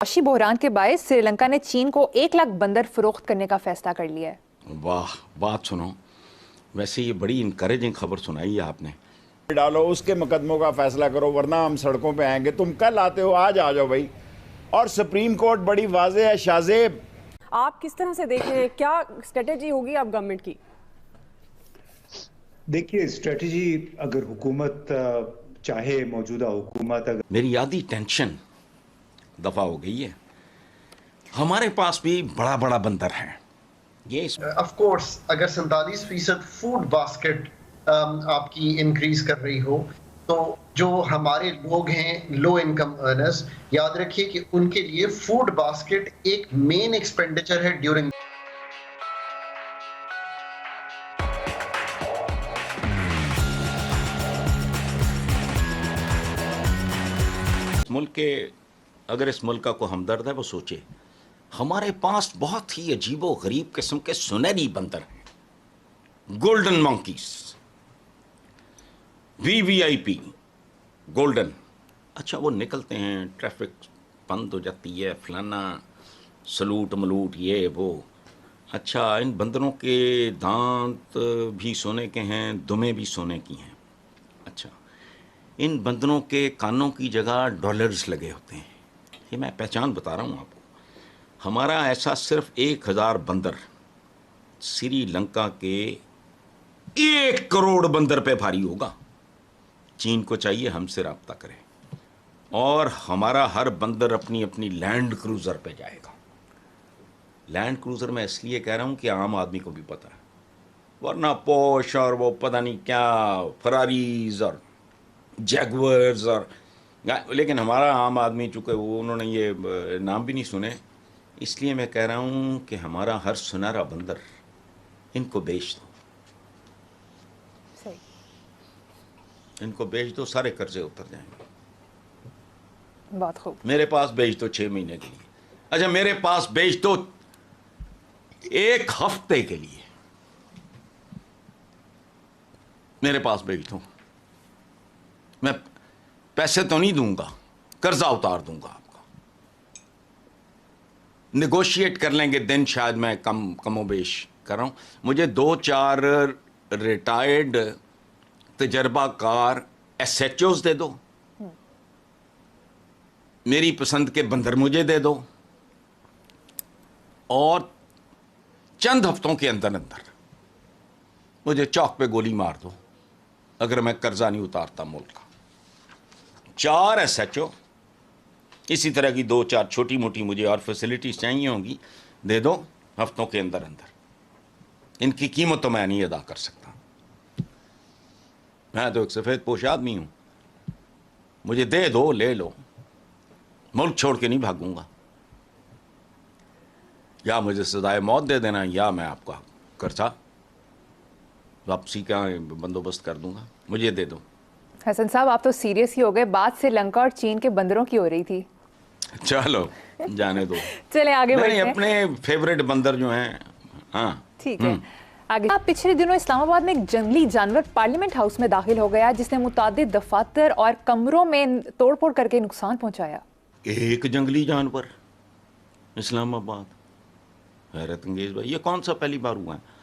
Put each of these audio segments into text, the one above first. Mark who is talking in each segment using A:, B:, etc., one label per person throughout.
A: معاشی بحران کے باعث سری لنکا نے چین کو 1 لاکھ بندر فروخت کرنے کا فیصلہ کر لیا ہے۔
B: واہ، بات سنو، ویسے یہ بڑی انکریجنگ خبر سنائی ہے آپ نے۔
C: ڈالو اس کے مقدموں کا فیصلہ کرو ورنہ ہم سڑکوں پہ آئیں گے۔ تم کل آتے ہو، آج آ جاؤ بھائی۔ اور سپریم کورٹ بڑی واضح ہے شاہزیب۔
D: آپ کس طرح سے دیکھ رہے ہیں، کیا اسٹریٹجی ہوگی آپ گورنمنٹ کی؟
E: دیکھیے اسٹریٹجی اگر حکومت چاہے، موجودہ حکومت اگر
B: میری آدھی ٹینشن دفع ہو گئی ہے۔ ہمارے پاس بھی بڑا بڑا بندر ہے یہ
F: آف کورس اگر 47% فوڈ باسکٹ آپ کی انکریز کر رہی ہو تو جو ہمارے لوگ ہیں لو انکم ارنرز، یاد رکھیے کہ ان کے لیے فوڈ باسکٹ ایک مین ایکسپینڈیچر ہے ڈیورنگ
B: ملک کے، اگر اس ملک کا کوئی ہمدرد ہے وہ سوچے ہمارے پاس بہت ہی عجیب و غریب قسم کے سنہری بندر ہیں، گولڈن مونکیز، وی آئی پی گولڈن۔ اچھا وہ نکلتے ہیں، ٹریفک بند ہو جاتی ہے، فلانا سلوٹ ملوٹ یہ وہ۔ اچھا ان بندروں کے دانت بھی سونے کے ہیں، دمیں بھی سونے کی ہیں۔ اچھا ان بندروں کے کانوں کی جگہ ڈالرز لگے ہوتے ہیں۔ یہ میں پہچان بتا رہا ہوں آپ کو۔ ہمارا ایسا صرف 1000 بندر سری لنکا کے 1 کروڑ بندر پہ بھاری ہوگا۔ چین کو چاہیے ہم سے رابطہ کرے اور ہمارا ہر بندر اپنی اپنی لینڈ کروزر پہ جائے گا۔ لینڈ کروزر میں اس لیے کہہ رہا ہوں کہ عام آدمی کو بھی پتہ ہے، ورنہ پوش اور وہ پتہ نہیں کیا فراریز اور جیگورز اور، لیکن ہمارا عام آدمی چونکہ وہ انہوں نے یہ نام بھی نہیں سنے، اس لیے میں کہہ رہا ہوں کہ ہمارا ہر سنہرا بندر ان کو بیچ دو، ان کو بیچ دو، سارے قرضے اتر جائیں گے۔
A: بہت خوب۔
B: میرے پاس بیچ دو 6 مہینے کے لیے، اچھا میرے پاس بیچ دو 1 ہفتے کے لیے، میرے پاس بیچ دو، میں پیسے تو نہیں دوں گا، قرضہ اتار دوں گا آپ کا، نیگوشیٹ کر لیں گے دن، شاید میں کم و بیش کر رہا ہوں۔ مجھے 2-4 ریٹائرڈ تجربہ کار ایس ایچ اوز دے دو، میری پسند کے بندر مجھے دے دو، اور چند ہفتوں کے اندر مجھے چوک پہ گولی مار دو اگر میں قرضہ نہیں اتارتا ملک کا۔ 4 ایس ایچ او، اسی طرح کی 2-4 چھوٹی موٹی مجھے اور فیسلٹیز چاہیے ہوں گی، دے دو ہفتوں کے اندر۔ ان کی قیمت تو میں نہیں ادا کر سکتا، میں تو ایک سفید پوش آدمی ہوں، مجھے دے دو، لے لو، ملک چھوڑ کے نہیں بھاگوں گا، یا مجھے سزائے موت دے دینا یا میں آپ کا قرضہ واپسی کا بندوبست کر دوں گا، مجھے دے دو۔
A: حسن صاحب آپ تو سیریس ہی ہو گئے، بات سری لنکا اور چین کے بندروں کی ہو رہی تھی۔
B: چلو جانے دو،
A: چلے آگے بڑھتے ہیں۔
B: اپنے فیوریٹ بندر جو ہیں، ہاں
A: ٹھیک ہے آگے۔ آپ پچھلے دنوں اسلام آباد میں ایک جنگلی جانور پارلیمنٹ ہاؤس میں داخل ہو گیا جس نے متعدد دفاتر اور کمروں میں توڑ پھوڑ کر کے نقصان پہنچایا۔
B: ایک جنگلی جانور اسلام آباد، حیرت انگیز بھائی، یہ کون سا پہلی بار ہوا ہے؟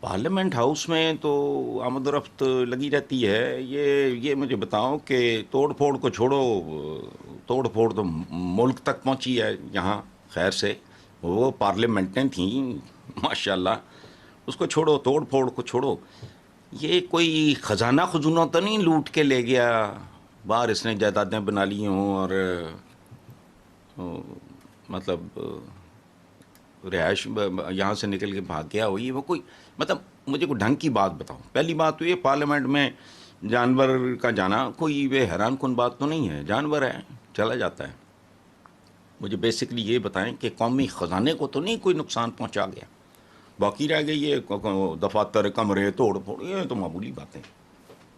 B: پارلیمنٹ ہاؤس میں تو آمد و رفت لگی رہتی ہے، یہ مجھے بتاؤ کہ توڑ پھوڑ کو چھوڑو، توڑ پھوڑ تو ملک تک پہنچی ہے یہاں، خیر سے وہ پارلیمنٹیں تھیں ماشاءاللہ، اس کو چھوڑو، توڑ پھوڑ کو چھوڑو، یہ کوئی خزانہ خزونہ تو نہیں لوٹ کے لے گیا، باہر اس نے جائیدادیں بنا لی ہوں اور مطلب رہائش یہاں سے نکل کے بھاگ گیا ہوئی، وہ کوئی مطلب مجھے کوئی ڈھنگ کی بات بتاؤ۔ پہلی بات تو یہ پارلیمنٹ میں جانور کا جانا کوئی حیران کن بات تو نہیں ہے، جانور ہے چلا جاتا ہے۔ مجھے بیسکلی یہ بتائیں کہ قومی خزانے کو تو نہیں کوئی نقصان پہنچا گیا، باقی رہ گئی یہ دفاتر، کمرے توڑ پھوڑ، یہ تو معمولی باتیں۔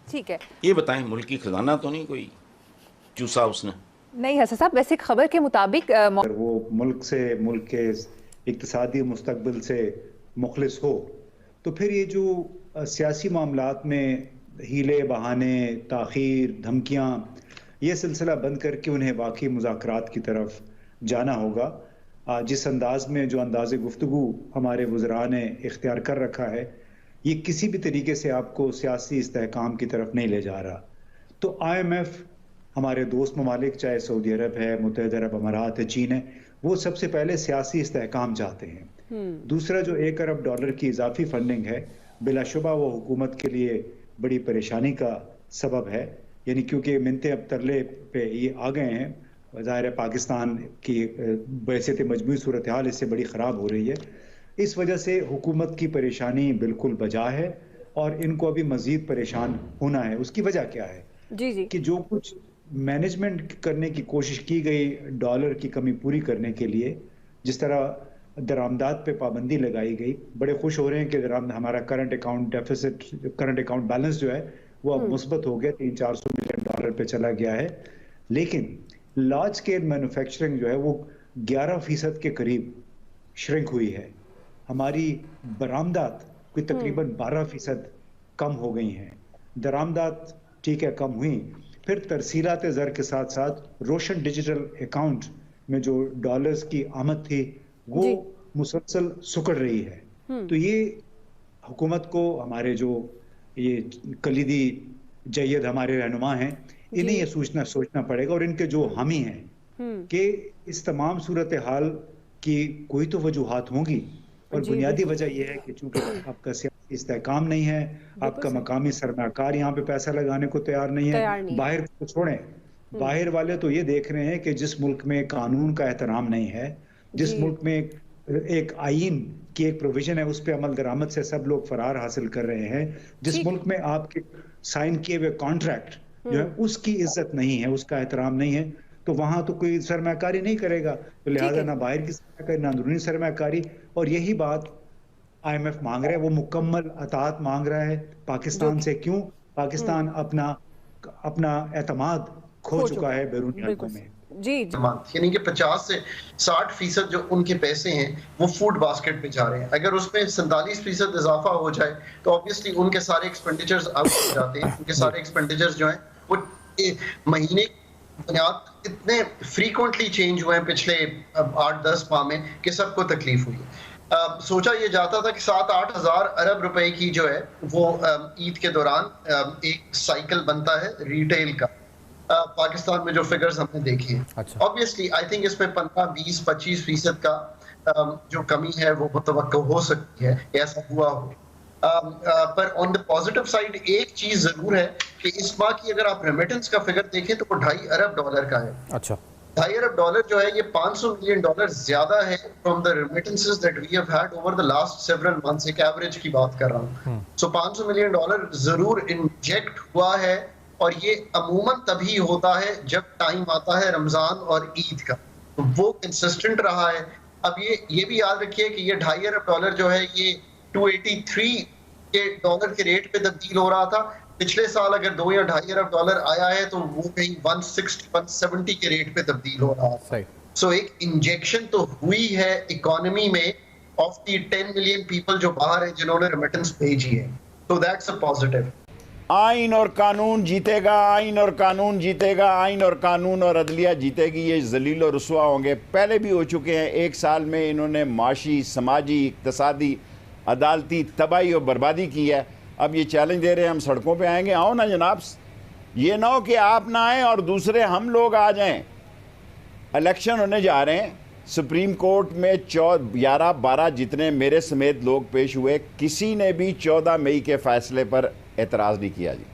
A: ٹھیک ہے،
B: یہ بتائیں ملکی خزانہ تو نہیں کوئی چوسا اس نے؟
A: نہیں حسن صاحب، ویسے خبر کے مطابق
E: اگر وہ ملک کے اقتصادی مستقبل سے مخلص ہو تو پھر یہ جو سیاسی معاملات میں ہیلے بہانے، تاخیر، دھمکیاں، یہ سلسلہ بند کر کے انہیں واقعی مذاکرات کی طرف जाना होगा। जिस अंदाज में जो अंदाज़ गुफ्तगू हमारे वज़रा ने इख्तियार कर रखा है, ये किसी भी तरीके से आपको सियासी इस्तेहकाम की तरफ नहीं ले जा रहा। तो IMF, हमारे दोस्त ममालिक चाहे सऊदी अरब है, मुत्तहिदा अरब अमारात है, चीन है, वो सबसे पहले सियासी इस्तेहकाम चाहते हैं। दूसरा जो $1 अरब की इजाफी फंडिंग है, बिलाशुबा वो हुकूमत के लिए बड़ी परेशानी का सबब है, यानी क्योंकि मिनते अब तरले पे ये आ गए हैं। ज़ाहिर है पाकिस्तान की बहसियत मजमूई सूरत हाल इससे बड़ी ख़राब हो रही है। इस वजह से हुकूमत की परेशानी बिल्कुल बजा है और इनको अभी मज़ीद परेशान होना है। उसकी वजह क्या है?
D: जी
E: कि जो कुछ मैनेजमेंट करने की कोशिश की गई डॉलर की कमी पूरी करने के लिए, जिस तरह दरामदात पे पाबंदी लगाई गई, बड़े खुश हो रहे हैं कि हमारा current account deficit, current account balance जो है वो अब मुस्बत हो गया, $300-400 मिलियन पे चला गया है। लेकिन लार्ज स्केल मैन्युफैक्चरिंग जो है वो 11% के करीब श्रिंक हुई है। हमारी बरामदात कोई तकरीबन 12% कम हो गई हैं। दरामदात ठीक है कम हुई, फिर तरसीलात ज़र के साथ साथ रोशन डिजिटल अकाउंट में जो डॉलर्स की आमद थी वो मुसलसल सुकड़ रही है। तो ये हुकूमत को, हमारे जो ये कलीदी जयद हमारे रहनुमा हैं, इन्हें ये सोचना पड़ेगा और इनके जो हामी हैं कि इस तमाम सूरत हाल की कोई तो वजूहात होंगी, और बुनियादी वजह यह है कि चूंकि आपका सियासी इस्तेहकाम नहीं है, आपका मकामी सरमाकार यहाँ पे पैसा लगाने को तैयार नहीं है। बाहर को छोड़ें, बाहर वाले तो ये देख रहे हैं कि जिस मुल्क में कानून का एहतराम नहीं है, जिस मुल्क में एक आईन की एक प्रोविजन है, उस पे अमल दरामद से सब लोग फरार हासिल कर रहे हैं। जिस मुल्क में आपके साइन किए हुए कॉन्ट्रैक्ट जो है उसकी इज्जत नहीं है, उसका एहतराम नहीं है, तो वहां तो कोई सरमाकारी नहीं करेगा। तो लिहाजा ना बाहर की सरमाकारी ना अंदरूनी सरमाकारी। और यही बात IMF मांग रहा है, वो मुकम्मल अतात मांग रहा है पाकिस्तान से। क्यों? पाकिस्तान अपना एतमाद खो चुका है बैरूनी हलकों में।
D: जी
F: यानी कि 50 से 60% जो उनके पैसे हैं वो फूड बास्केट पे जा रहे हैं। अगर उसमें 47% इजाफा हो जाए तो ऑब्वियसली उनके सारे एक्सपेंडिचर्स आउट हो जाते हैं। उनके सारे एक्सपेंडिचर्स जो हैं वो महीने बुनियाद इतने फ्रीक्वेंटली चेंज हुए हैं पिछले 8-10 माह में कि सबको तकलीफ हुई है। सोचा ये जाता था कि 7-8 हज़ार अरब रुपए की जो है वो ईद के दौरान एक साइकिल बनता है रिटेल का। पाकिस्तान में जो फिगर्स हमने देखी है, ऑब्वियसली आई थिंक इसमें 15-20-25% का जो कमी है वो मुतवक्को हो सकती है, ऐसा हुआ हो। पर ऑन द पॉजिटिव साइड एक चीज जरूर है कि इस माह की अगर आप रेमिटेंस का फिगर देखें तो वो $2.5 अरब का है।
G: अच्छा,
F: $2.5 अरब जो है ये $500 मिलियन ज्यादा है from the remittances that we have had over the last several months. एक एवरेज की बात कर रहा हूँ। सो $500 मिलियन जरूर इंजेक्ट हुआ है, और ये अमूमन तभी होता है जब टाइम आता है रमजान और ईद का, तो वो कंसिस्टेंट रहा है। अब ये भी याद रखिए कि ये $2.5 अरब जो है ये 283 के डॉलर के रेट पे तब्दील हो रहा था। पिछले साल अगर $2 या $2.5 अरब आया है तो वो कहीं 160-170 के रेट पे तब्दील हो रहा था। सो एक इंजेक्शन तो हुई है इकोनॉमी में ऑफ दी 10 मिलियन पीपल जो बाहर है जिन्होंने रेमिटेंस भेजी है, तो दैट्स अ पॉजिटिव।
C: आइन और कानून जीतेगा, आइन और कानून जीतेगा, आइन और कानून और अदलिया जीतेगी। ये जलील और रुसवा होंगे, पहले भी हो चुके हैं। 1 साल में इन्होंने माशी, समाजी, इक्तसादी, अदालती तबाही और बर्बादी की है। अब ये चैलेंज दे रहे हैं हम सड़कों पे आएंगे। आओ ना जनाब, ये ना हो कि आप ना आएँ और दूसरे हम लोग आ जाएं। इलेक्शन होने जा रहे हैं, सुप्रीम कोर्ट में 11-12 जितने मेरे समेत लोग पेश हुए, किसी ने भी 14 मई के फैसले पर एतराज़ नहीं किया जी।